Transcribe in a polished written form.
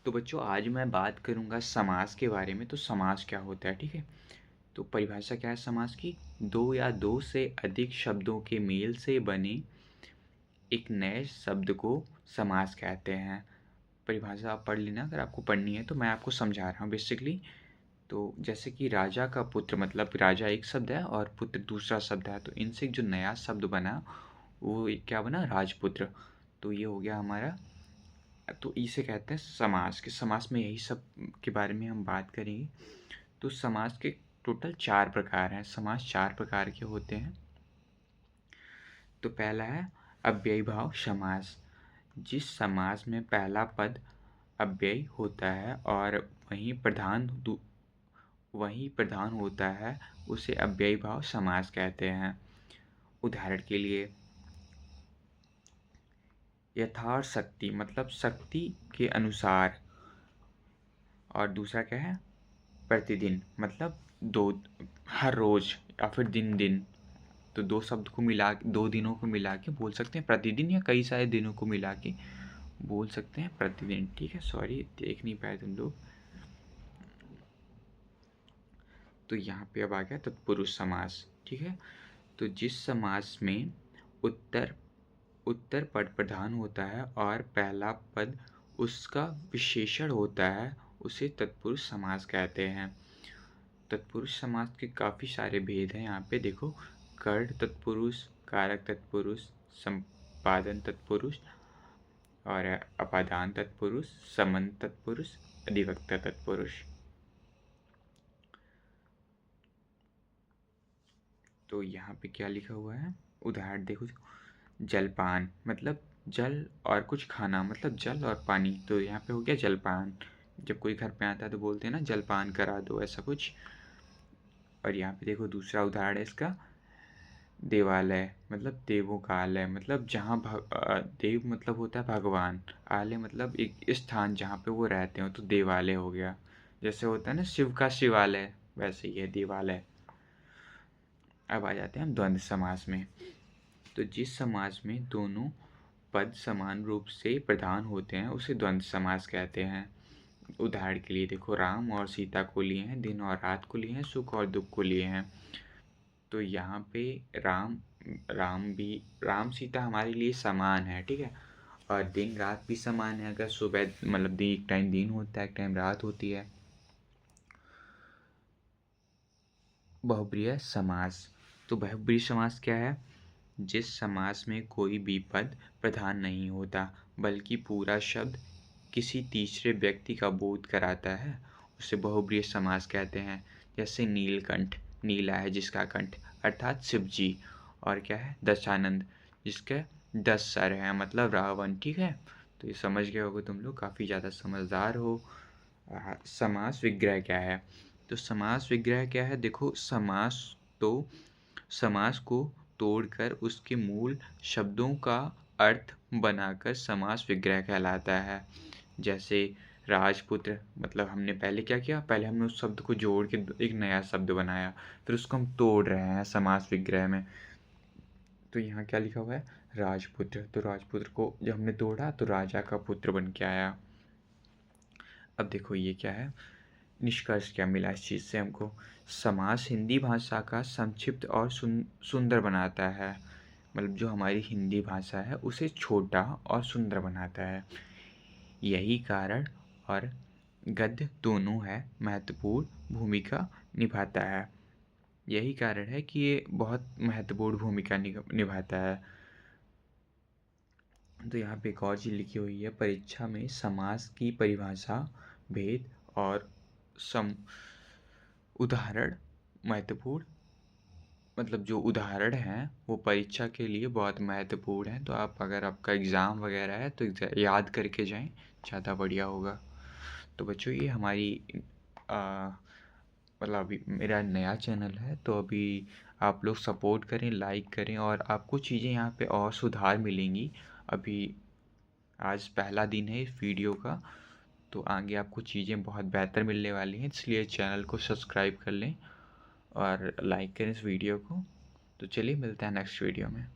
तो बच्चों आज मैं बात करूंगा समास के बारे में। तो समास क्या होता है, ठीक है। तो परिभाषा क्या है समास की? दो या दो से अधिक शब्दों के मेल से बने एक नए शब्द को समास कहते हैं। परिभाषा आप पढ़ लेना अगर आपको पढ़नी है, तो मैं आपको समझा रहा हूँ बेसिकली। तो जैसे कि राजा का पुत्र, मतलब राजा एक शब्द है और पुत्र दूसरा शब्द है, तो इनसे जो नया शब्द बना वो क्या बना? राजपुत्र। तो ये हो गया हमारा। तो इसे कहते हैं समास। के समास में यही सब के बारे में हम बात करेंगे। तो समास के टोटल 4 प्रकार हैं। समास 4 प्रकार के होते हैं। तो पहला है अव्ययीभाव समास। जिस समास में पहला पद अव्ययी होता है और वही प्रधान होता है, उसे अव्ययीभाव समास कहते हैं। उदाहरण के लिए यथाशक्ति, मतलब शक्ति के अनुसार। और दूसरा क्या है? प्रतिदिन, मतलब दो, हर रोज या फिर दिन दिन। तो दो शब्द को मिला, दो दिनों को मिला के बोल सकते हैं प्रतिदिन, या कई सारे दिनों को मिला के बोल सकते हैं प्रतिदिन, ठीक है। सॉरी, देख नहीं पाए तुम लोग। तो यहाँ पे अब आ गया तत्पुरुष समास, ठीक है। तो जिस समास में उत्तर उत्तर पद प्रधान होता है और पहला पद उसका विशेषण होता है, उसे तत्पुरुष समास कहते हैं। तत्पुरुष समास के काफ़ी सारे भेद हैं। यहाँ पे देखो, कर्ण तत्पुरुष, कारक तत्पुरुष, संपादन तत्पुरुष और अपादान तत्पुरुष, समंत तत्पुरुष, अधिवक्ता तत्पुरुष। तो यहाँ पे क्या लिखा हुआ है? उदाहरण देखो। जलपान मतलब जल और कुछ खाना, मतलब जल और पानी। तो यहाँ पे हो गया जलपान। जब कोई घर पे आता है तो बोलते हैं ना, जलपान करा दो, ऐसा कुछ। और यहाँ पे देखो दूसरा उदाहरण है इसका, देवालय मतलब देवों का आलय, मतलब जहाँ देव मतलब होता है भगवान, आलय मतलब एक स्थान जहाँ पे वो रहते हो, तो देवालय हो गया। जैसे होता है ना शिव का शिवालय, वैसे ही है देवालय। अब आ जाते हैं हम द्वंद्व समास में। तो जिस समास में दोनों पद समान रूप से प्रधान होते हैं, उसे द्वंद्व समास कहते हैं। उदाहरण के लिए देखो, राम और सीता को लिए हैं, दिन और रात को लिए हैं, सुख और दुख को लिए हैं। तो यहाँ पे राम सीता हमारे लिए समान है, ठीक है। और दिन रात भी समान है। अगर सुबह मतलब एक टाइम दिन होता है, एक टाइम रात होती है। बहुब्रीहि समास। तो बहुब्रीहि समास क्या है? जिस समास में कोई भी पद प्रधान नहीं होता, बल्कि पूरा शब्द किसी तीसरे व्यक्ति का बोध कराता है, उसे बहुब्रीहि समास कहते हैं। जैसे नीलकंठ, नीला है जिसका कंठ, अर्थात शिव जी। और क्या है? दशानंद, जिसके 10 सर हैं, मतलब रावण, ठीक है। तो ये समझ गए होगे तुम लोग, काफ़ी ज़्यादा समझदार हो। समास विग्रह क्या है? तो समास विग्रह क्या है? देखो, समास को तोड़कर उसके मूल शब्दों का अर्थ बनाकर समास विग्रह कहलाता है। जैसे राजपुत्र, मतलब हमने पहले क्या किया? पहले हमने उस शब्द को जोड़ के एक नया शब्द बनाया, फिर उसको हम तोड़ रहे हैं समास विग्रह में। तो यहाँ क्या लिखा हुआ है? राजपुत्र। तो राजपुत्र को जब हमने तोड़ा तो राजा का पुत्र बन के आया। अब देखो ये क्या है, निष्कर्ष क्या मिला इस चीज़ से हमको? समास हिंदी भाषा का संक्षिप्त और सुंदर बनाता है। मतलब जो हमारी हिंदी भाषा है उसे छोटा और सुंदर बनाता है। यही कारण और गद्य दोनों है महत्वपूर्ण भूमिका निभाता है। यही कारण है कि ये बहुत महत्वपूर्ण भूमिका निभाता है। तो यहाँ पे एक और चीज़ लिखी हुई है, परीक्षा में समास की परिभाषा, भेद और उदाहरण महत्वपूर्ण, मतलब जो उदाहरण हैं वो परीक्षा के लिए बहुत महत्वपूर्ण हैं। तो आप अगर आपका एग्ज़ाम वगैरह है तो याद करके जाएं, ज़्यादा बढ़िया होगा। तो बच्चों ये हमारी मतलब अभी मेरा नया चैनल है, तो अभी आप लोग सपोर्ट करें, लाइक करें, और आपको चीज़ें यहाँ पे और सुधार मिलेंगी। अभी आज पहला दिन है इस वीडियो का, तो आगे आपको चीज़ें बहुत बेहतर मिलने वाली हैं, इसलिए चैनल को सब्सक्राइब कर लें और लाइक करें इस वीडियो को। तो चलिए मिलते हैं नेक्स्ट वीडियो में।